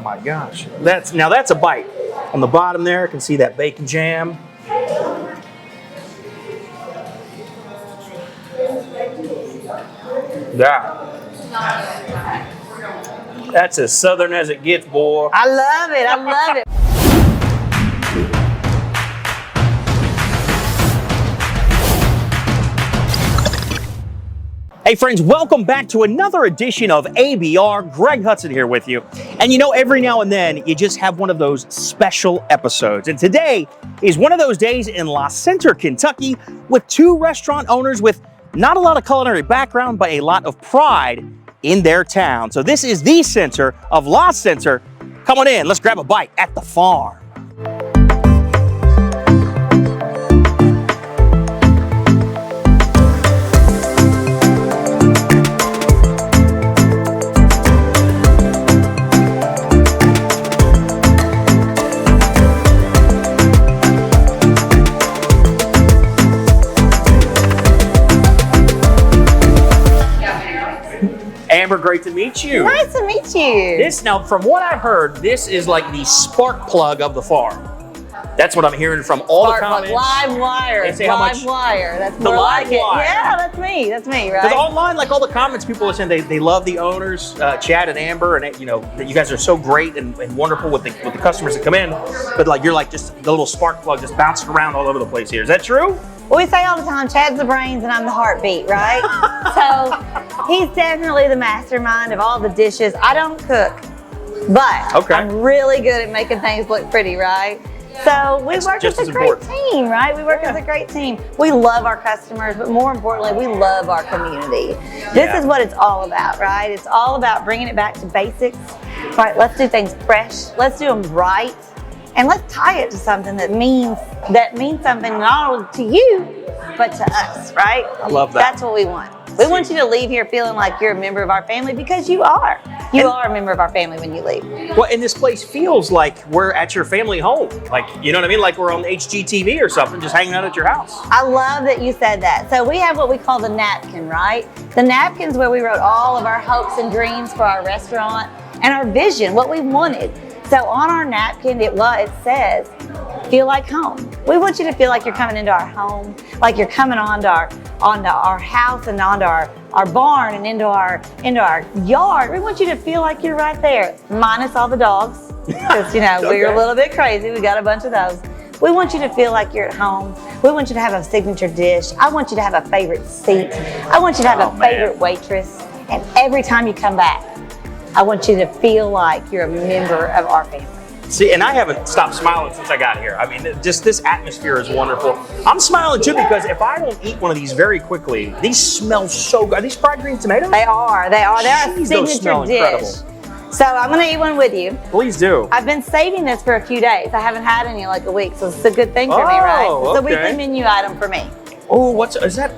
my gosh. Now that's a bite. On the bottom there, I can see that bacon jam. Yeah. That's as southern as it gets, boy. I love it. I love it. Hey friends, welcome back to another edition of ABR. Greg Hudson here with you. And you know, every now and then you just have one of those special episodes. And today is one of those days in La Center, Kentucky, with two restaurant owners with not a lot of culinary background, but a lot of pride in their town. So this is the center of La Center. Come on in, let's grab a bite at the farm. Amber, great to meet you. Nice to meet you. Now, from what I've heard, this is like the spark plug of the farm. That's what I'm hearing from all the comments. Live wire. They say how much live wire. That's the more live like it. wire. Yeah, that's me. That's me, right? Because online, like all the comments, people are saying they love the owners, Chad and Amber, and you know that you guys are so great and wonderful with the customers that come in. But like you're like just the little spark plug just bouncing around all over the place here. Is that true? Well, we say all the time, Chad's the brains and I'm the heartbeat, right? So he's definitely the mastermind of all the dishes. I don't cook, but I'm really good at making things look pretty, right? So we work as a great team, right? We work as a great team. We love our customers, but more importantly, we love our community. This is what it's all about, right? It's all about bringing it back to basics, right? Let's do things fresh. Let's do them right. And let's tie it to something that means something not only to you, but to us, right? I love that. That's what we want. We want you to leave here feeling like you're a member of our family because you are. You are a member of our family when you leave. Well, and this place feels like we're at your family home. Like, you know what I mean? Like we're on HGTV or something, just hanging out at your house. I love that you said that. So we have what we call the napkin, right? The napkin's where we wrote all of our hopes and dreams for our restaurant and our vision, what we wanted. So on our napkin, it says, feel like home. We want you to feel like you're coming into our home, like you're coming onto our house and onto our barn and into our yard. We want you to feel like you're right there, minus all the dogs, because you know we're a little bit crazy. We got a bunch of those. We want you to feel like you're at home. We want you to have a signature dish. I want you to have a favorite seat. I want you to have a favorite waitress. And every time you come back, I want you to feel like you're a member of our family. See, and I haven't stopped smiling since I got here. I mean, just this atmosphere is wonderful. I'm smiling too because if I don't eat one of these very quickly, these smell so good. Are these fried green tomatoes? They are. They're a signature dish. Incredible. So I'm gonna eat one with you. Please do. I've been saving this for a few days. I haven't had any in like a week, so it's a good thing for me, right? It's a weekly menu item for me. Oh, is that?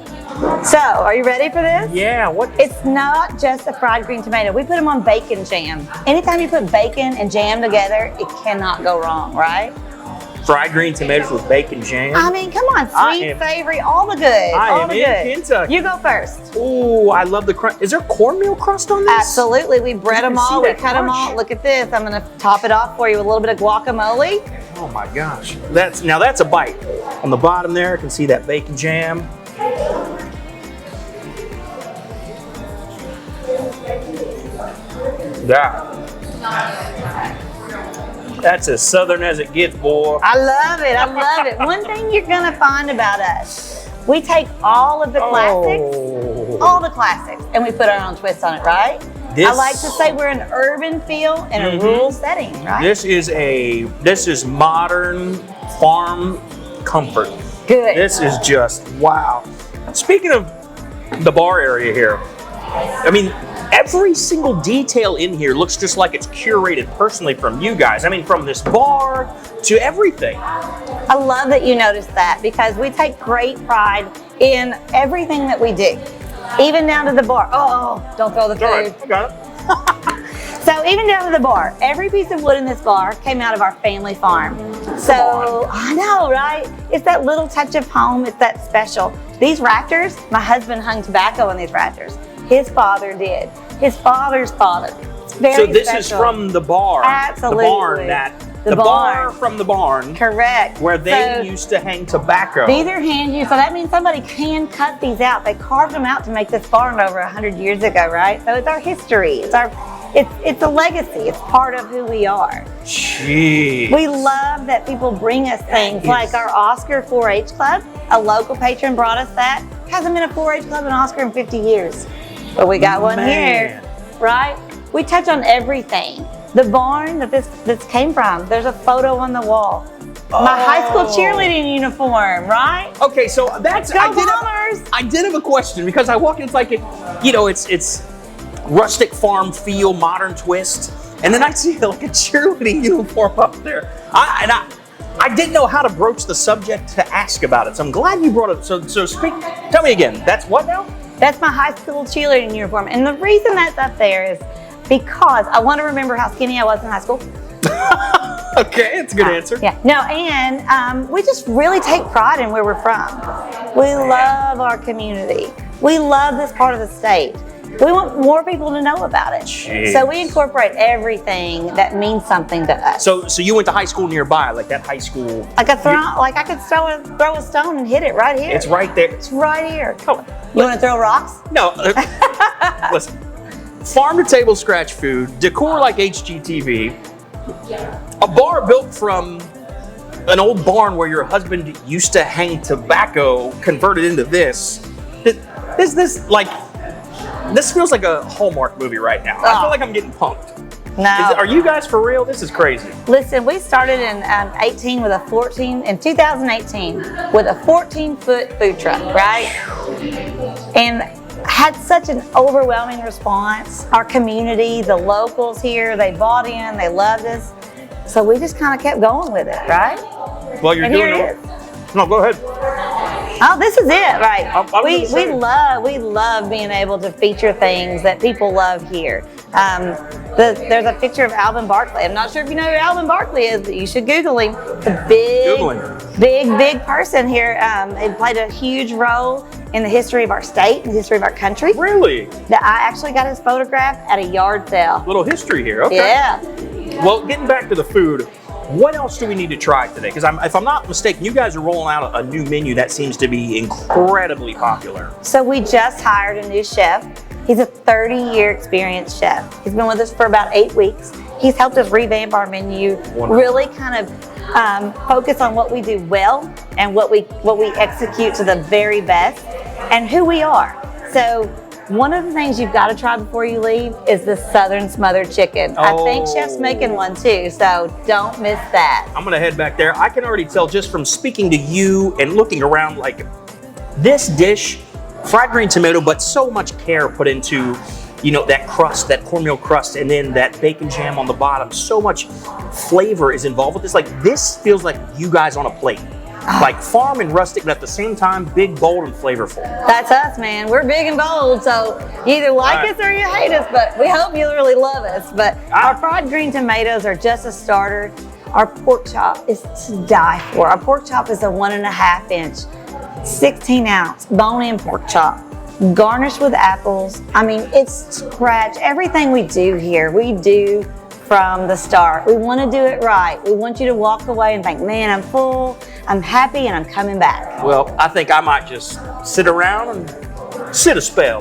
So, are you ready for this? Yeah, what? It's not just a fried green tomato. We put them on bacon jam. Anytime you put bacon and jam together, it cannot go wrong, right? Fried green tomatoes with bacon jam. I mean, come on, sweet, savory, all the good. I am in Kentucky. You go first. Oh, I love the crust. Is there cornmeal crust on this? Absolutely. We bread them all. We cut them all. Look at this. I'm going to top it off for you with a little bit of guacamole. Oh my gosh. That's a bite. On the bottom there, I can see that bacon jam. Yeah. That's as southern as it gets, boy. I love it. I love it. One thing you're going to find about us, we take all of the classics, and we put our own twist on it, right? I like to say we're an urban feel in a rural setting, right? This is modern farm comfort. Good. This is just, wow. Speaking of the bar area here, I mean, every single detail in here looks just like it's curated personally from you guys. I mean, from this bar to everything. I love that you noticed that because we take great pride in everything that we do, even down to the bar. Oh, don't throw the food. Right, I got it. So even down to the bar, every piece of wood in this bar came out of our family farm. So I know, right? It's that little touch of home. It's that special. These rafters, my husband hung tobacco on these rafters. His father did. His father's father. His Very So this is special. from the bar. Absolutely. The barn that The the bar barn. from the barn. Correct. Where they So used to hang tobacco. these are hand used, so that means somebody can cut these out. They carved them out to make this barn over 100 years ago, right? So it's our history. It's a legacy. It's part of who we are. Jeez. We love that people bring us things like our Oscar 4-H Club. A local patron brought us that. Hasn't been a 4-H Club in Oscar in 50 years. But we got one here, right? We touch on everything. The barn that this came from, there's a photo on the wall. My high school cheerleading uniform, right? Okay, so that's Go Bombers! I did have a question because I walk in, it's like it's rustic farm feel, modern twist, and then I see like a cheerleading uniform up there. I didn't know how to broach the subject to ask about it, so I'm glad you brought it. So tell me again. That's what now? That's my high school cheerleading uniform, and the reason that's up there is because I want to remember how skinny I was in high school. Okay, it's a good answer. Yeah, no, and we just really take pride in where we're from. We love our community. We love this part of the state. We want more people to know about it. Jeez. So we incorporate everything that means something to us. So you went to high school nearby, like that high school. Like I could throw a stone and hit it right here. It's right there. It's right here. Oh, You want to throw rocks? no. Listen, farm to table scratch food, decor like HGTV, a bar built from an old barn where your husband used to hang tobacco converted into this. This feels like a Hallmark movie right now. I feel like I'm getting punked. No. Are you guys for real? This is crazy. Listen, we started in 2018 with a 14-foot food truck, right? And had such an overwhelming response. Our community, the locals here, they bought in, they loved us. So we just kind of kept going with it, right? Well, you're And doing here it it. is. No, go ahead. Oh, this is it, right? We We love being able to feature things that people love here. There's a picture of Alvin Barkley. I'm not sure if you know who Alvin Barkley is, but you should Google him. The big person here. He played a huge role in the history of our state and the history of our country. Really? That I actually got his photograph at a yard sale. Little history here. Okay. Yeah. Well, getting back to the food, what else do we need to try today? Because if I'm not mistaken, you guys are rolling out a new menu that seems to be incredibly popular. So we just hired a new chef. He's a 30-year experienced chef. He's been with us for about 8 weeks. He's helped us revamp our menu, really kind of focus on what we do well and what we execute to the very best and who we are. So one of the things you've got to try before you leave is the Southern Smothered Chicken. I think Chef's making one too, so don't miss that. I'm gonna head back there. I can already tell just from speaking to you and looking around, like this dish, fried green tomato, but so much care put into, that crust, that cornmeal crust, and then that bacon jam on the bottom. So much flavor is involved with this. Like, this feels like you guys on a plate. Like farm and rustic, but at the same time, big, bold, and flavorful. That's us, man. We're big and bold, so you either like us or you hate us, but we hope you really love us. But our fried green tomatoes are just a starter. Our pork chop is to die for. Our pork chop is a 1.5 inch, 16-ounce bone-in pork chop, garnished with apples. I mean, it's scratch. Everything we do here, we do from the start. We want to do it right. We want you to walk away and think, man, I'm full, I'm happy, and I'm coming back. Well, I think I might just sit around and sit a spell.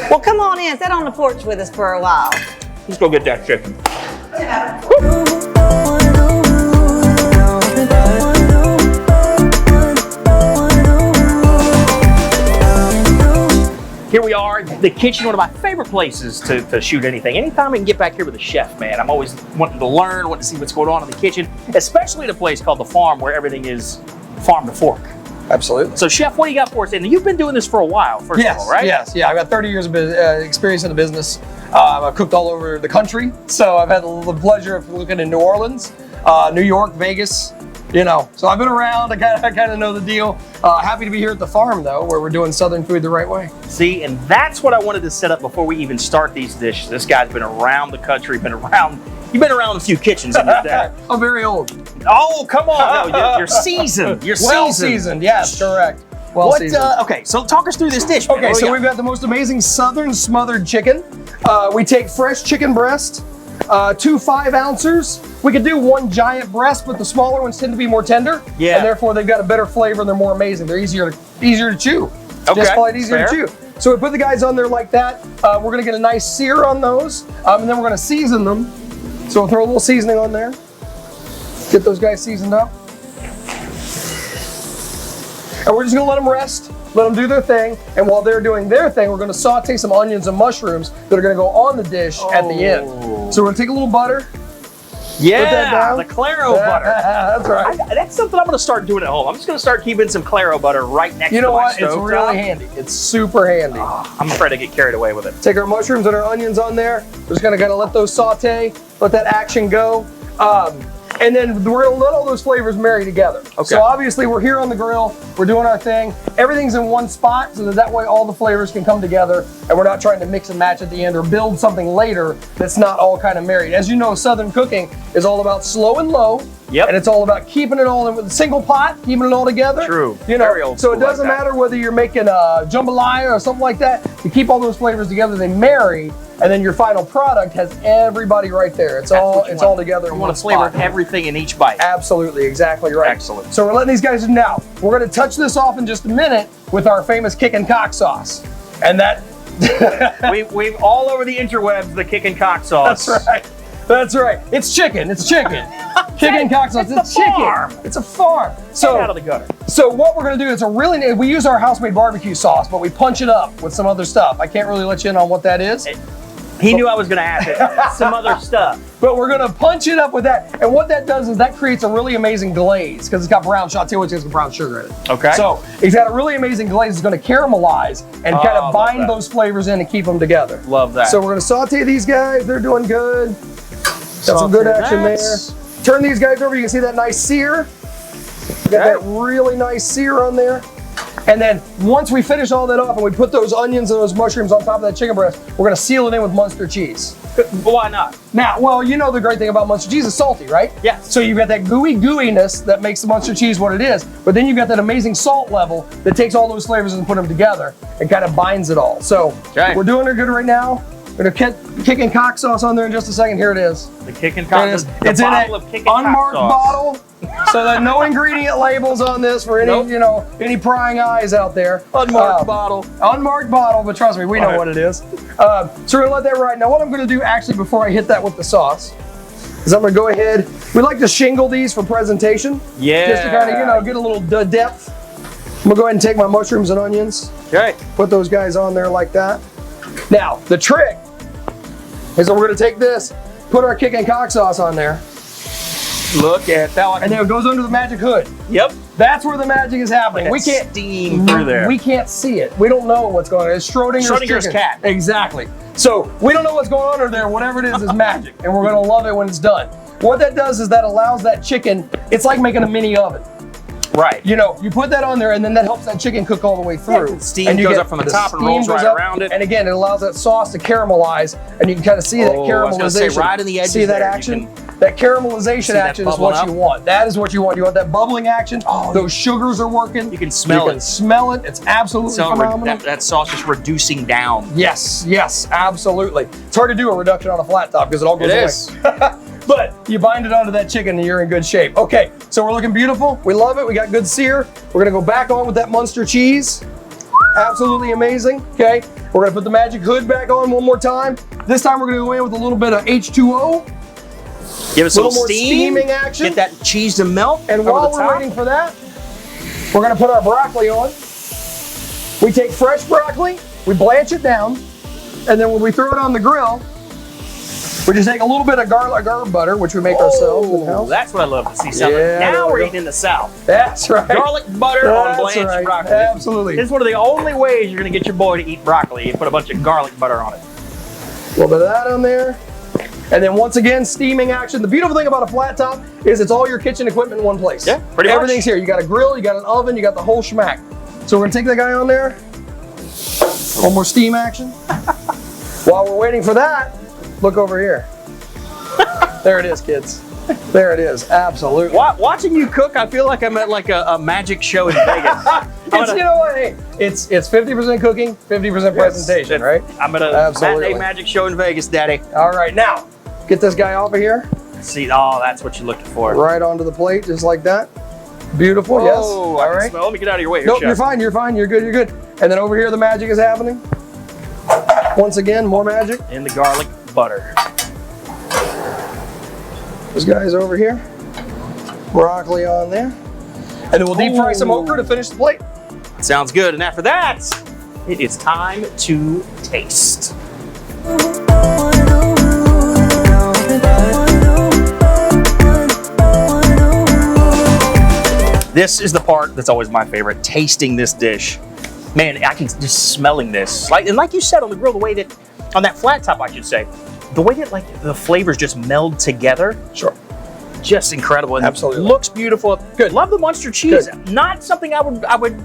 Well, come on in, sit on the porch with us for a while. Let's go get that chicken. Here we are, the kitchen, one of my favorite places to shoot anything. Anytime I can get back here with a chef, man, I'm always wanting to learn, wanting to see what's going on in the kitchen, especially at a place called The Farm where everything is farm to fork. Absolutely. So, Chef, what do you got for us? And you've been doing this for a while, first of all, right? Yes, yeah. I've got 30 years of experience in the business. I've cooked all over the country. So I've had the pleasure of looking in New Orleans, New York, Vegas, So I've been around, I kind of know the deal. Happy to be here at The Farm, though, where we're doing Southern food the right way. See, and that's what I wanted to set up before we even start these dishes. This guy's been around the country, you've been around a few kitchens in your day. I'm very old. Oh, come on. No, you're seasoned. You're Well seasoned. seasoned, yes, correct. Well seasoned. Okay, so talk us through this dish. Man. Okay, What do so we we've got the most amazing southern smothered chicken. We take fresh chicken breast, 2 5-ounces. We could do 1 giant breast, but the smaller ones tend to be more tender. Yeah. And therefore they've got a better flavor and they're more amazing. They're easier to chew. Okay, Just plain easier fair. to chew. So we put the guys on there like that. We're gonna get a nice sear on those, and then we're gonna season them. So we'll throw a little seasoning on there. Get those guys seasoned up. And we're just gonna let them rest, let them do their thing. And while they're doing their thing, we're gonna saute some onions and mushrooms that are gonna go on the dish at the end. So we're gonna take a little butter. Yeah, Put that down. the Claro butter. That's right. That's something I'm going to start doing at home. I'm just going to start keeping some Claro butter right next You to know my what? It's stove really top. handy. It's super handy. I'm afraid to get carried away with it. Take our mushrooms and our onions on there. We're just gonna let those saute, let that action go. And then we're gonna let all those flavors marry together. Okay. So obviously we're here on the grill, we're doing our thing. Everything's in one spot so that way all the flavors can come together and we're not trying to mix and match at the end or build something later that's not all kind of married. As you know, Southern cooking is all about slow and low. Yep. And it's all about keeping it all in with a single pot, keeping it all together. True. You know, Very old so it school like doesn't that. matter whether you're making a jambalaya or something like that. You keep all those flavors together, they marry, and then your final product has everybody right there. It's all together You in want one to flavor spot. everything in each bite. Absolutely, exactly right. Excellent. So we're letting these guys do now. We're going to touch this off in just a minute with our famous kick and cock sauce, and that. We've all over the interwebs the kick and cock sauce. That's right. That's right. It's chicken. It's chicken. Chicken cock sauce. It's a chicken. farm. It's a farm. Get out of the gutter. So what we're gonna do is we use our house-made barbecue sauce, but we punch it up with some other stuff. I can't really let you in on what that is. He knew I was going to ask it. Some other stuff. But we're gonna punch it up with that. And what that does is that creates a really amazing glaze because it's got brown sugar. I'll tell you what, it's got brown sugar in it. Okay. So it's got a really amazing glaze. It's gonna caramelize and kind love of bind that. those flavors in and keep them together. Love that. So we're gonna saute these guys. They're doing good. Got some good action there. Turn these guys over. You can see that nice sear. Got that really nice sear on there. And then once we finish all that off and we put those onions and those mushrooms on top of that chicken breast, we're gonna seal it in with Munster cheese. Why not? Now, well, you know the great thing about Munster cheese is salty, right? Yes. So you've got that gooiness that makes the Munster cheese what it is, but then you've got that amazing salt level that takes all those flavors and put them together and kind of binds it all. So we're doing it good right now. We're gonna kick and cock sauce on there in just a second. Here it is. The kick and cock sauce. It's in an unmarked bottle, so that no ingredient labels on this for any any prying eyes out there. Unmarked bottle. Unmarked bottle, but trust me, we know what it is. So we're gonna let that ride. Now, what I'm gonna do actually before I hit that with the sauce is I'm gonna go ahead. We like to shingle these for presentation. Yeah. Just to kind of get a little depth. I'm gonna go ahead and take my mushrooms and onions. Okay. Put those guys on there like that. Now, the trick is that we're gonna take this, put our kick and cock sauce on there. Look at that one. And then it goes under the magic hood. Yep. That's where the magic is happening. We can't steam through there. We can't see it. We don't know what's going on. It's Schrodinger's cat. Exactly. So we don't know what's going on under there. Whatever it is magic. And we're gonna love it when it's done. What that does is that allows that chicken, it's like making a mini oven. Right. You know, you put that on there and then that helps that chicken cook all the way through. Yeah, steam goes up from the top and rolls right around it. And again, it allows that sauce to caramelize and you can kind of see that caramelization. I was gonna say, right in the edges see that there, action? That caramelization action is what you want. That is what you want. You want that bubbling action. Those sugars are working. You can smell it. You can smell it. It's absolutely phenomenal. That sauce is reducing down. Yes, yes, absolutely. It's hard to do a reduction on a flat top because it all goes away. It is. But you bind it onto that chicken and you're in good shape. Okay, so we're looking beautiful. We love it. We got good sear. We're gonna go back on with that Munster cheese. Absolutely amazing. Okay, we're gonna put the magic hood back on one more time. This time we're gonna go in with a little bit of H2O. Give us a little more steam, steaming action. Get that cheese to melt. And while we're waiting for that, we're gonna put our broccoli on. We take fresh broccoli, we blanch it down, and then when we throw it on the grill, we just take a little bit of garlic herb butter, which we make ourselves in the house. That's what I love to see. Something. Yeah, now we're go. eating in the South. That's right. Garlic butter on blanched broccoli. Absolutely. This is one of the only ways you're going to get your boy to eat broccoli. You put a bunch of garlic butter on it. A little bit of that on there. And then once again, steaming action. The beautiful thing about a flat top is it's all your kitchen equipment in one place. Yeah, pretty much. Everything's here. You got a grill, you got an oven, you got the whole schmack. So we're gonna take that guy on there. One more steam action. While we're waiting for that, look over here. There it is, kids. There it is, absolutely. Watching you cook, I feel like I'm at like a magic show in Vegas. You know what? Hey, it's 50% cooking, 50% presentation, right? I'm at a Absolutely. matinee magic show in Vegas, Daddy. All right, now get this guy off of here. See, oh, that's what you're looking for. Right onto the plate, just like that. Beautiful. Yes. Oh, All right. Let me get out of your way here, Nope, Chef. you're fine. You're fine. You're good. You're good. And then over here, the magic is happening. Once again, more magic. In the garlic butter. This guy's over here. Broccoli on there. And then we'll deep fry some okra to finish the plate. Sounds good. And after that, it is time to taste. This is the part that's always my favorite, tasting this dish. Man, I can just smelling this. Like you said on the grill, the way that, on that flat top, I should say, the way that like the flavors just meld together. Sure. Just incredible. And Absolutely. Looks beautiful. Good. Love the Munster cheese. Good. Not something I would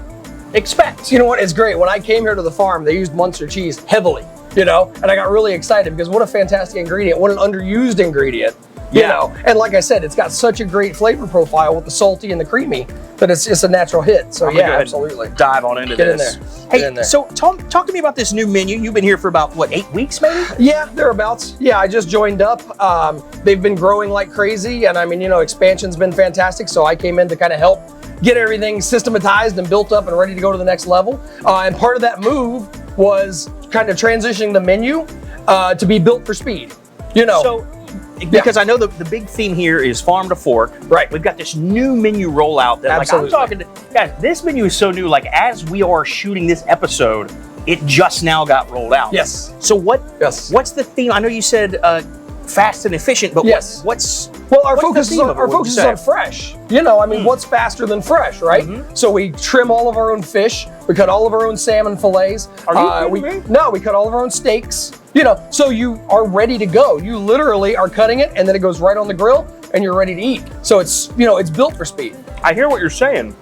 expect. So you know what? It's great. When I came here to the farm, they used Munster cheese heavily, and I got really excited because what a fantastic ingredient, what an underused ingredient, you know. And like I said, it's got such a great flavor profile with the salty and the creamy that it's just a natural hit. So yeah, absolutely. Dive on into Get this. in there. Hey, Get in there. so talk to me about this new menu. You've been here for about, what, 8 weeks maybe? Yeah, thereabouts. Yeah, I just joined up. They've been growing like crazy, and I mean, expansion's been fantastic. So I came in to kind of help get everything systematized and built up and ready to go to the next level. And part of that move was kind of transitioning the menu to be built for speed. So, because I know the big theme here is farm to fork. Right. We've got this new menu rollout that Absolutely. like I'm talking to guys, this menu is so new, like as we are shooting this episode, it just now got rolled out. Yes. So what's the theme? I know you said fast and efficient, but Yes. what's Well, our what's the focus is theme on, of it, our would you focus is say? on fresh. I mean, what's faster than fresh, right? So we trim all of our own fish. We cut all of our own salmon fillets. Are you kidding me? No, we cut all of our own steaks. So you are ready to go. You literally are cutting it, and then it goes right on the grill, and you're ready to eat. So it's it's built for speed. I hear what you're saying,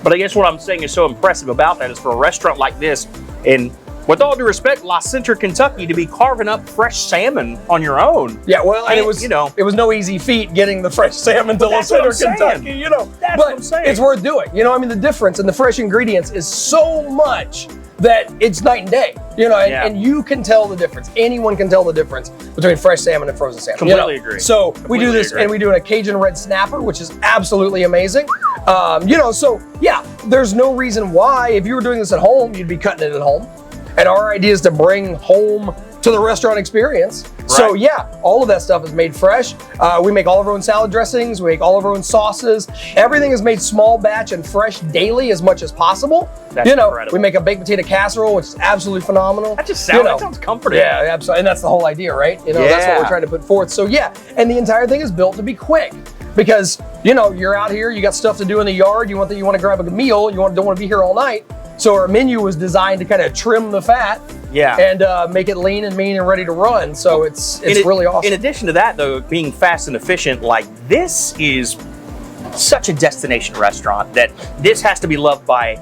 but I guess what I'm saying is so impressive about that is for a restaurant like this, and with all due respect, La Center, Kentucky, to be carving up fresh salmon on your own. Yeah, well, and it was it was no easy feat getting the fresh salmon to La that's what Center, I'm saying. Kentucky. That's but what I'm saying. it's worth doing. I mean, the difference in the fresh ingredients is so much that it's night and day. And you can tell the difference. Anyone can tell the difference between fresh salmon and frozen salmon. Completely agree. So we Completely do this, agree. and we do a Cajun red snapper, which is absolutely amazing. So yeah, there's no reason why if you were doing this at home, you'd be cutting it at home. And our idea is to bring home to the restaurant experience. So yeah, all of that stuff is made fresh. We make all of our own salad dressings. We make all of our own sauces. Everything is made small batch and fresh daily as much as possible. That's incredible. We make a baked potato casserole, which is absolutely phenomenal. That just sounds, that sounds comforting. Yeah, absolutely. And that's the whole idea, right? That's what we're trying to put forth. So yeah, and the entire thing is built to be quick. Because you're out here, you got stuff to do in the yard, you want to grab a meal, don't want to be here all night. So our menu was designed to kind of trim the fat, and make it lean and mean and ready to run. So it's really awesome. In addition to that, though, being fast and efficient, like this is such a destination restaurant that this has to be loved by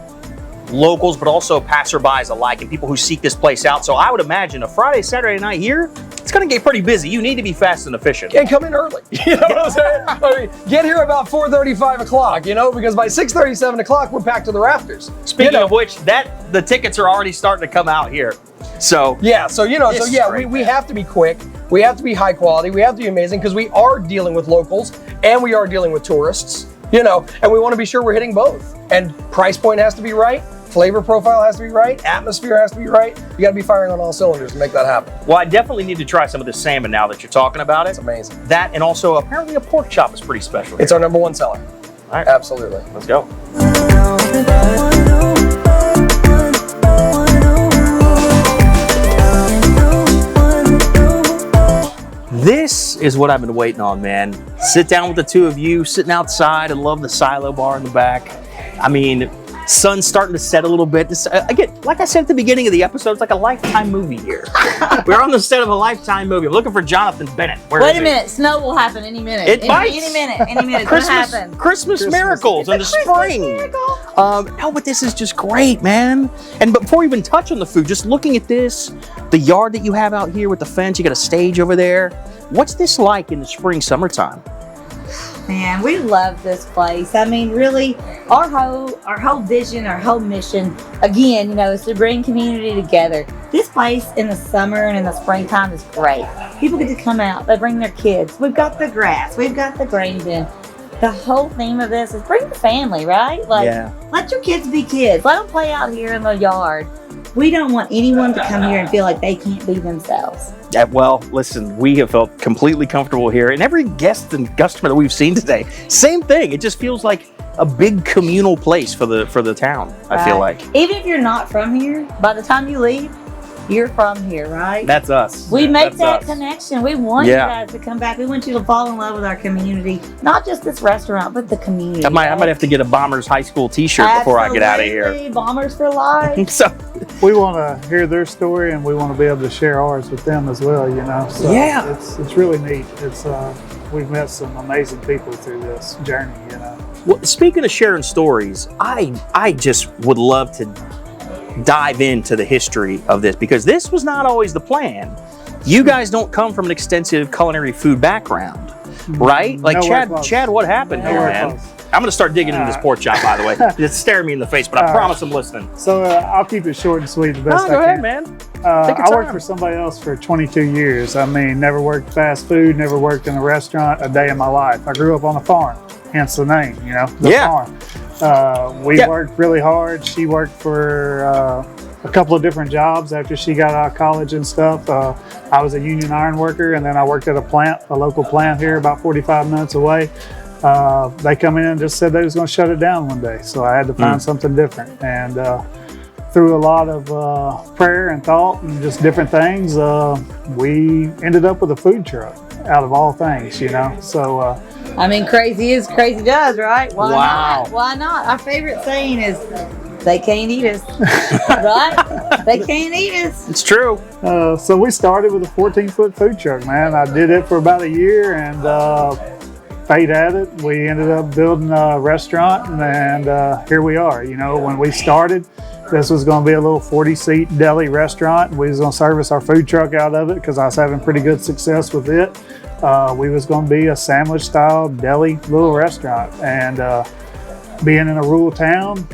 locals, but also passerbys alike and people who seek this place out. So I would imagine a Friday, Saturday night here, it's going to get pretty busy. You need to be fast and efficient. And come in early. You know what I'm saying? I mean, get here about 4:30, 5 o'clock, because by 6:30, 7 o'clock, we're packed to the rafters. Speaking of which, the tickets are already starting to come out here. So yeah, great, we have to be quick. We have to be high quality. We have to be amazing because we are dealing with locals and we are dealing with tourists, and we want to be sure we're hitting both. And price point has to be right. Flavor profile has to be right. Atmosphere has to be right. You got to be firing on all cylinders to make that happen. Well, I definitely need to try some of this salmon now that you're talking about it. It's amazing. That and also apparently a pork chop is pretty special. It's our #1 seller. All right. Absolutely. Let's go. This is what I've been waiting on, man. Sit down with the two of you, sitting outside. I love the silo bar in the back. I mean, sun's starting to set a little bit. This, again, like I said at the beginning of the episode, it's like a Lifetime movie here. We're on the set of a Lifetime movie. I'm looking for Jonathan Bennett. Where Wait is a he? minute, snow will happen any minute. It might. Any minute. It's gonna happen. Christmas miracles in the spring. No, but this is just great, man. And before we even touch on the food, just looking at this, the yard that you have out here with the fence, you got a stage over there. What's this like in the spring, summertime? Man, we love this place. I mean, really, our whole vision, our whole mission, again, you know, is to bring community together. This place in the summer and in the springtime is great. People get to come out, they bring their kids. We've got the grass, we've got the grain bin. The whole theme of this is bring the family, right? Like, let your kids be kids. Let them play out here in the yard. We don't want anyone to come here and feel like they can't be themselves. Well, listen, we have felt completely comfortable here, and every guest and customer that we've seen today, same thing. It just feels like a big communal place for the town. I feel like, even if you're not from here, by the time you leave, you're from here, right? That's us. We make that connection. We want you guys to come back. We want you to fall in love with our community, not just this restaurant, but the community. I might have to get a Bombers High School T-shirt before I get out of here. Bombers for life. So we want to hear their story, and we want to be able to share ours with them as well. You know, so it's really neat. It's we've met some amazing people through this journey. You know. Well, speaking of sharing stories, I just would love to dive into the history of this, because this was not always the plan. You guys don't come from an extensive culinary food background, right? Like Chad, what happened here, man? I'm going to start digging into this pork chop, by the way. It's staring me in the face, but I promise I'm listening. So I'll keep it short and sweet the best I can. Go ahead, man. I worked for somebody else for 22 years. I mean, never worked fast food, never worked in a restaurant a day in my life. I grew up on a farm, hence the name, you know, the farm. We worked really hard. She worked for a couple of different jobs after she got out of college and stuff. I was a union iron worker, and then I worked at a local plant here about 45 minutes away. They come in and just said they was going to shut it down one day. So I had to find something different. And through a lot of prayer and thought and just different things, we ended up with a food truck out of all things, you know. So I mean, crazy is crazy does, right? Why not? Why not? Our favorite saying is, they can't eat us, right? They can't eat us. It's true. So we started with a 14-foot food truck, man. I did it for about a year, and fate at it, we ended up building a restaurant, and here we are. You know, when we started, this was going to be a little 40-seat deli restaurant. We was going to service our food truck out of it because I was having pretty good success with it. We was going to be a sandwich-style deli little restaurant, and being in a rural town,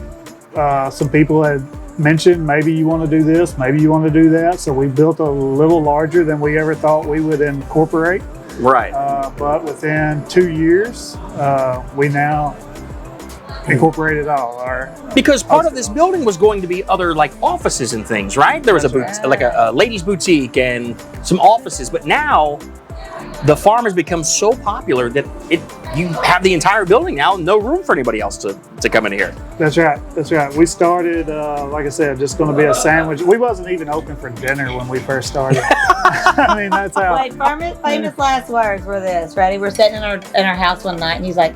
some people had mentioned maybe you want to do this, maybe you want to do that. So we built a little larger than we ever thought we would incorporate. Right. But within 2 years, we now incorporated all our. Because part of this building was going to be other like offices and things, right? There was like a ladies' boutique and some offices, but now the farm has become so popular that you have the entire building now, no room for anybody else to come in here. That's right. That's right. We started, like I said, just going to be a sandwich. We wasn't even open for dinner when we first started. I mean, that's how. Wait, famous last words were this. Ready? We're sitting in our house one night, and he's like,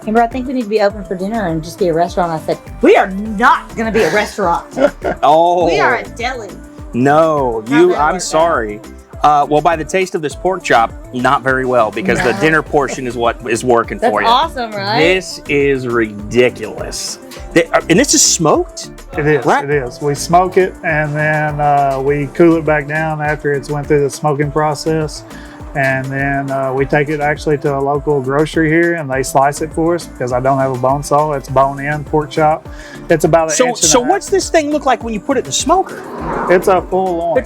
Amber, I think we need to be open for dinner and just be a restaurant. I said, we are not going to be a restaurant. Oh. We are a deli. No, I'm sorry. Well, by the taste of this pork chop, not very well, because the dinner portion is what is working for you. That's awesome, right? This is ridiculous. And this is smoked? It is, right? It is. We smoke it, and then we cool it back down after it's went through the smoking process. And then we take it actually to a local grocery here, and they slice it for us because I don't have a bone saw. It's bone-in pork chop. It's about an inch and a half. What's this thing look like when you put it in the smoker? It's a full on.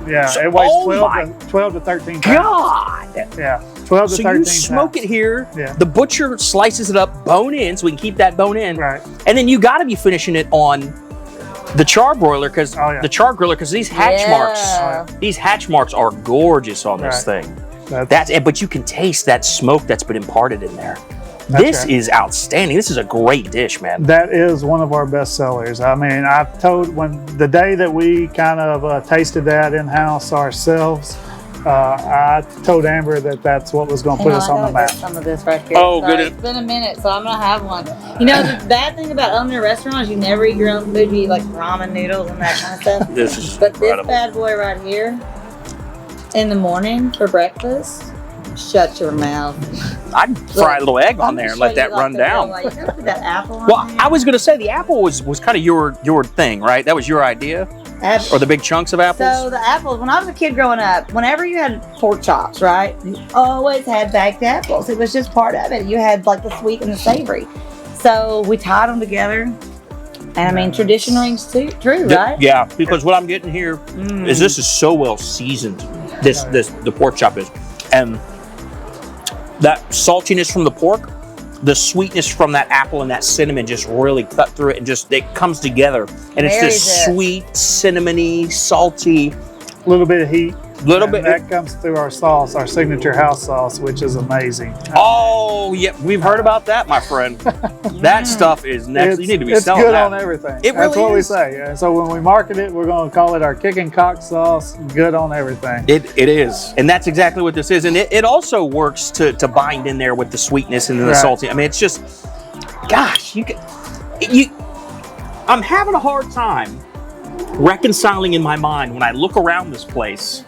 It weighs 12 to 13 pounds. God! Yeah, 12 to 13 pounds. So you smoke it here, the butcher slices it up bone in so we can keep that bone in. Right. And then you got to be finishing it on the char broiler, because these hatch marks are gorgeous on this thing. But you can taste that smoke that's been imparted in there. This is outstanding. This is a great dish, man. That is one of our best sellers. I mean, the day that we kind of tasted that in-house ourselves, I told Amber that that's what was going to put us on the map. Some of this right here. Oh, good. It's been a minute, so I'm going to have one. You know, the bad thing about owning a restaurant is you never eat your own food. You eat like ramen noodles and that kind of stuff. This is But this bad boy right here, in the morning for breakfast, shut your mouth. I'd fry a little egg on there and let that run down. You gotta put that apple on Well, there. I was going to say the apple was kind of your thing, right? That was your idea. Or the big chunks of apples? So the apples, when I was a kid growing up, whenever you had pork chops, right, you always had baked apples. It was just part of it. You had like the sweet and the savory. So we tied them together. And I mean, tradition rings true, right? Yeah, because what I'm getting here is this is so well seasoned. The pork chop is. And that saltiness from the pork, the sweetness from that apple and that cinnamon just really cut through it, and just it comes together, and it's this sweet, cinnamony, salty, little bit of heat. Little bit. That comes through our sauce, our signature house sauce, which is amazing. Oh yeah, we've heard about that, my friend. That stuff is next. You need to be selling that. It's good on everything. That's what we say. And so when we market it, we're going to call it our kicking cock sauce. Good on everything. It is, and that's exactly what this is. And it also works to bind in there with the sweetness and the salty. I mean, it's just, gosh, I'm having a hard time reconciling in my mind when I look around this place.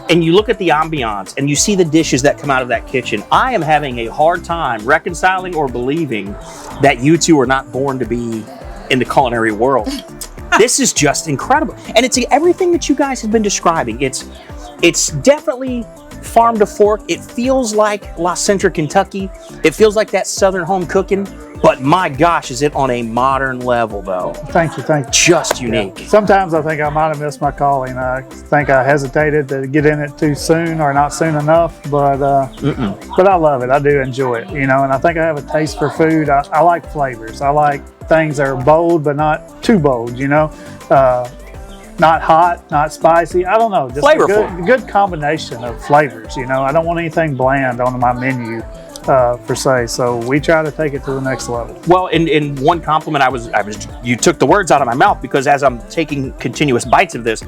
And you look at the ambiance and you see the dishes that come out of that kitchen. I am having a hard time reconciling or believing that you two are not born to be in the culinary world. This is just incredible. And it's everything that you guys have been describing. It's definitely farm to fork. It feels like La Centra, Kentucky. It feels like that Southern home cooking. But my gosh, is it on a modern level, though? Thank you. Just unique. Yeah. Sometimes I think I might have missed my calling. I think I hesitated to get in it too soon or not soon enough, but I love it. I do enjoy it, and I think I have a taste for food. I like flavors. I like things that are bold, but not too bold, not hot, not spicy. I don't know. Just flavorful. A good combination of flavors, I don't want anything bland on my menu. Per se, so we try to take it to the next level. Well, in one compliment, you took the words out of my mouth, because as I'm taking continuous bites of this,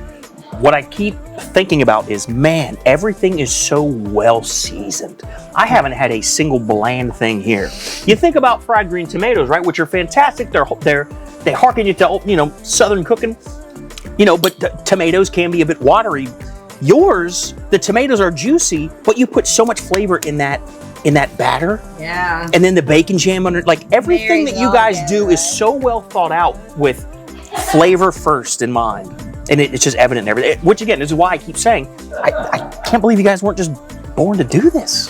what I keep thinking about is, man, everything is so well seasoned. I haven't had a single bland thing here. You think about fried green tomatoes, right, which are fantastic. They harken you to Southern cooking, but tomatoes can be a bit watery. Yours, the tomatoes are juicy, but you put so much flavor in that batter. Yeah. And then the bacon jam under, everything that you guys do is so well thought out with flavor first in mind. And it's just evident in everything. Which again, this is why I keep saying, I can't believe you guys weren't just born to do this.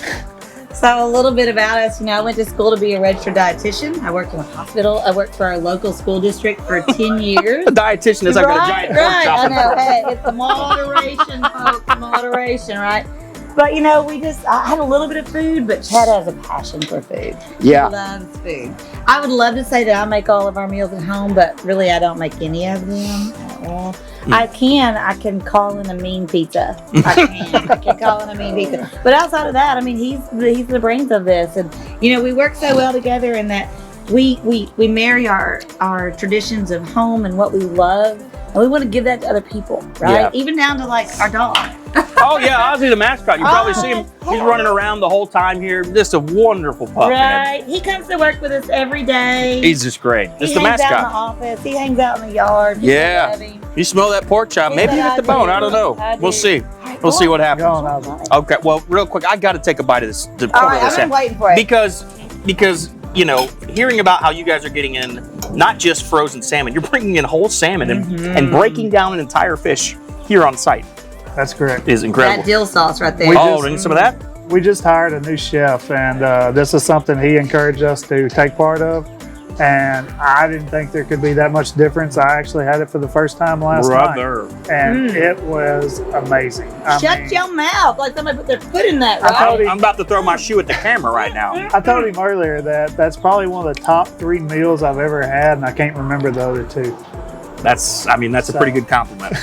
So a little bit about us, I went to school to be a registered dietitian. I worked in a hospital. I worked for our local school district for 10 years. A dietitian is like a giant pork chop. I know. Hey, it's moderation, folks. Moderation, right? But I had a little bit of food, but Chad has a passion for food. Yeah. He loves food. I would love to say that I make all of our meals at home, but really I don't make any of them at all. I can call in a mean pizza. I can call in a mean pizza. But outside of that, he's the brains of this. And, we work so well together in that we marry our traditions of home and what we love. And we want to give that to other people, right? Yeah. Even down to our dog. Oh yeah, Ozzy the mascot. You probably see him. He's running around the whole time here. Just a wonderful pup, man. Right. He comes to work with us every day. He's just great. Just the He hangs mascot. out in the office. He hangs out in the yard. You smell that pork chop? Maybe you hit the bone. I don't know. We'll see. We'll see what happens. Okay. Well, real quick, I got to take a bite of this. All right, I've been waiting for it. Because hearing about how you guys are getting in not just frozen salmon, you're bringing in whole salmon and breaking down an entire fish here on site. That's correct. Is incredible. That dill sauce right there. Need some of that? We just hired a new chef, and this is something he encouraged us to take part of. And I didn't think there could be that much difference. I actually had it for the first time last night. And it was amazing. Shut your mouth. Like somebody put their foot in that, right? I'm about to throw my shoe at the camera right now. I told him earlier that that's probably one of the top 3 meals I've ever had, and I can't remember the other 2. That's a pretty good compliment.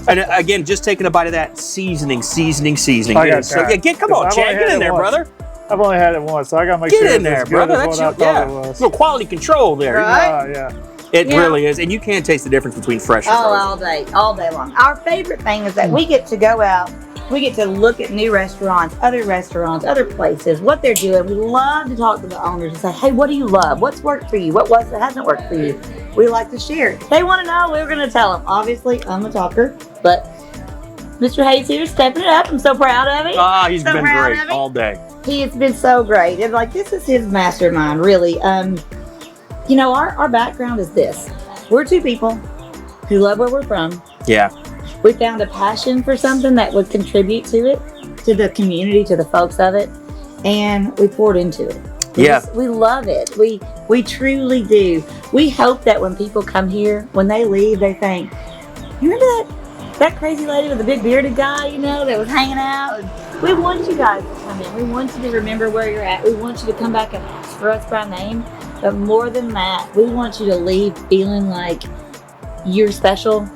And again, just taking a bite of that seasoning. Come on, Chad, get in there, brother. I've only had it once, so I gotta make sure it's as good as what I thought it was. No quality control there. Right? It really is, and you can't taste the difference between fresh and frozen. all day long. Our favorite thing is that we get to go out, we get to look at new restaurants, other places, what they're doing. We love to talk to the owners and say, hey, what do you love? What's worked for you? What hasn't worked for you? We like to share. If they want to know, we're going to tell them. Obviously, I'm a talker, but Mr. Hayes here stepping it up. I'm so proud of him. He's been great all day. He has been so great. And this is his mastermind, really. Our background is this. We're 2 people who love where we're from. Yeah. We found a passion for something that would contribute to it, to the community, to the folks of it, and we poured into it. We love it. We truly do. We hope that when people come here, when they leave, they think, you remember that crazy lady with the big bearded guy, you know, that was hanging out? We want you guys to come in. We want you to remember where you're at. We want you to come back and ask for us by name. But more than that, we want you to leave feeling like you're special.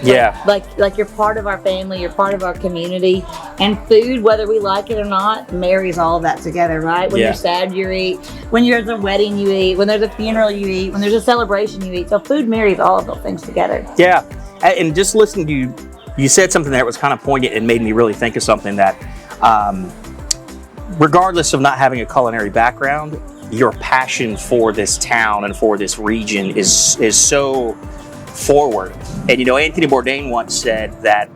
Yeah. Like you're part of our family, you're part of our community. And food, whether we like it or not, marries all of that together, right? When you're sad, you eat. When there's a wedding, you eat. When there's a funeral, you eat. When there's a celebration, you eat. So food marries all of those things together. Yeah. And just listening to you, you said something that was kind of poignant and made me really think of something that, regardless of not having a culinary background, your passion for this town and for this region is so forward. And you know, Anthony Bourdain once said that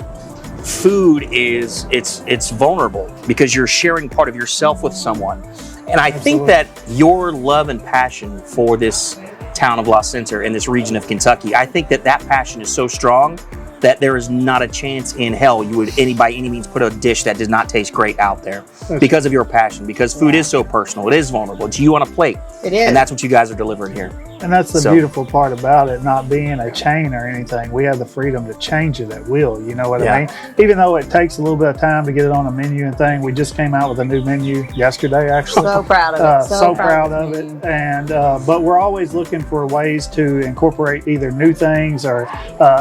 food it's vulnerable because you're sharing part of yourself with someone. And I think that your love and passion for this town of La Center and this region of Kentucky, I think that passion is so strong that there is not a chance in hell you would by any means put a dish that does not taste great out there because of your passion, because food is so personal, it is vulnerable, it's you on a plate. It is. And that's what you guys are delivering here. And that's the beautiful part about it, not being a chain or anything. We have the freedom to change it at will, you know what I mean? Even though it takes a little bit of time to get it on a menu and thing, we just came out with a new menu yesterday, actually. So proud of it. So proud of it. And but we're always looking for ways to incorporate either new things or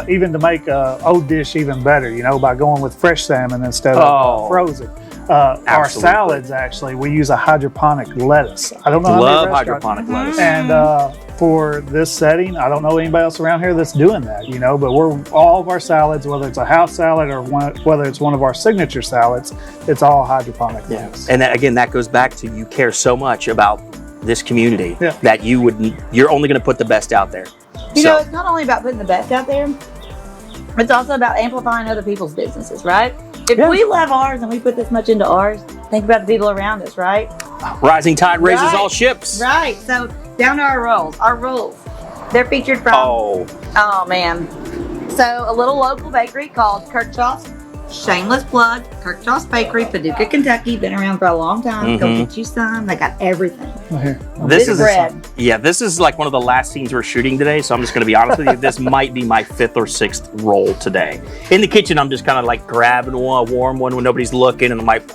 even to make an old dish even better, you know, by going with fresh salmon instead of frozen. Our salads, actually, we use a hydroponic lettuce. I don't know how Love many hydroponic lettuce. And for this setting, I don't know anybody else around here that's doing that, you know, but all of our salads, whether it's a house salad or whether it's one of our signature salads, it's all hydroponic lettuce. And that, again, that goes back to you care so much about this community that you're only going to put the best out there. You know, it's not only about putting the best out there, it's also about amplifying other people's businesses, right? If we love ours and we put this much into ours, think about the people around us, right? Rising tide raises all ships. Right. So down to our rolls. Our rolls, they're featured from, oh man. So a little local bakery called Kirkchaw's. Shameless plug, Kirkchaw's Bakery, Paducah, Kentucky. Been around for a long time. Go get you some. They got everything. This is bread. This is like one of the last scenes we're shooting today. So I'm just going to be honest with you. This might be my 5th or 6th roll today. In the kitchen, I'm just kind of like grabbing a warm one when nobody's looking, and I'm like,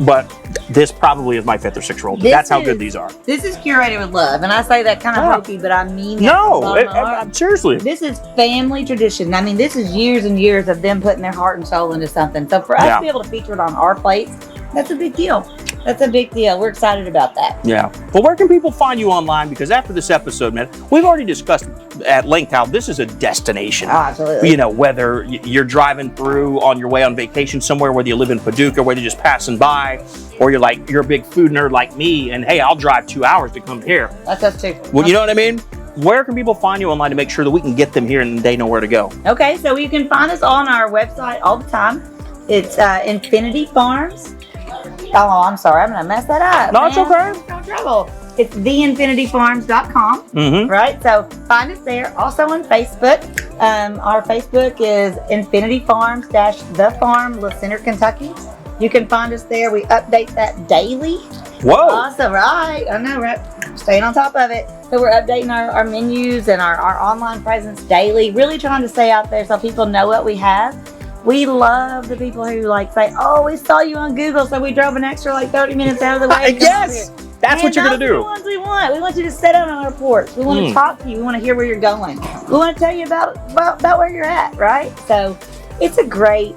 But this probably is my 5th or 6th roll. That's how good these are. This is curated with love, and I say that kind of hokey, but I mean that. No, seriously. This is family tradition. I mean, this is years and years of them putting their heart and soul into something. So for us to be able to feature it on our plates, that's a big deal. That's a big deal. We're excited about that. Yeah. Well, where can people find you online? Because after this episode, man, we've already discussed at length how this is a destination. Oh, absolutely. You know, whether you're driving through on your way on vacation somewhere, whether you live in Paducah, whether you're just passing by, or you're a big food nerd like me, and hey, I'll drive 2 hours to come here. That's us too. Well, you know what I mean? Where can people find you online to make sure that we can get them here and they know where to go? Okay, so you can find us on our website all the time. It's Infinity Farms. Oh, I'm sorry, I'm gonna mess that up. No, it's okay. No trouble. It's theinfinityfarms.com. Right? So find us there. Also on Facebook. Our Facebook is Infinity Farms The Farm, La Center, Kentucky. You can find us there. We update that daily. Whoa. Awesome, right? I know, right? Staying on top of it. So we're updating our menus and our online presence daily. Really trying to stay out there so people know what we have. We love the people who say, oh, we saw you on Google, so we drove an extra 30 minutes out of the way. Yes, that's what you're going to do. Those are the ones we want. We want you to sit down on our porch. We want to talk to you. We want to hear where you're going. We want to tell you about where you're at, right? So it's a great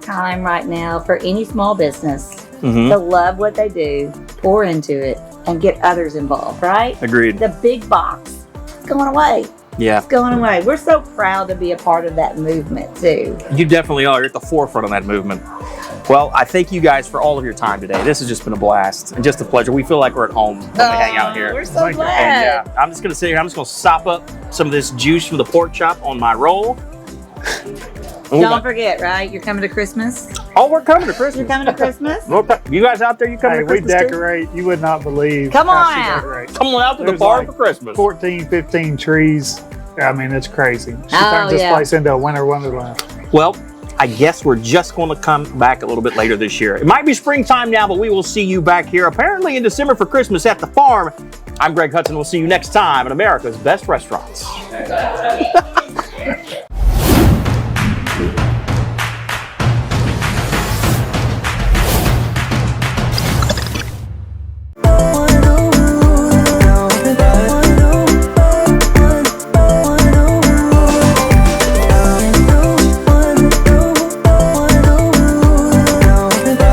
time right now for any small business to love what they do, pour into it, and get others involved, right? Agreed. The big box is going away. Yeah. It's going away. We're so proud to be a part of that movement, too. You definitely are. You're at the forefront of that movement. Well, I thank you guys for all of your time today. This has just been a blast and just a pleasure. We feel like we're at home when we hang out here. We're so glad. And I'm just going to sit here. I'm just going to sop up some of this juice from the pork chop on my roll. Don't forget, right? You're coming to Christmas. Oh, we're coming to Christmas. You're coming to Christmas? You guys out there, you coming to Christmas? We decorate. You would not believe. Come on out. Come on out to the bar for Christmas. 14, 15 trees. I mean, it's crazy. She Oh, turns this yeah. place into a winter wonderland. Well, I guess we're just going to come back a little bit later this year. It might be springtime now, but we will see you back here apparently in December for Christmas at the farm. I'm Greg Hudson. We'll see you next time at America's Best Restaurants.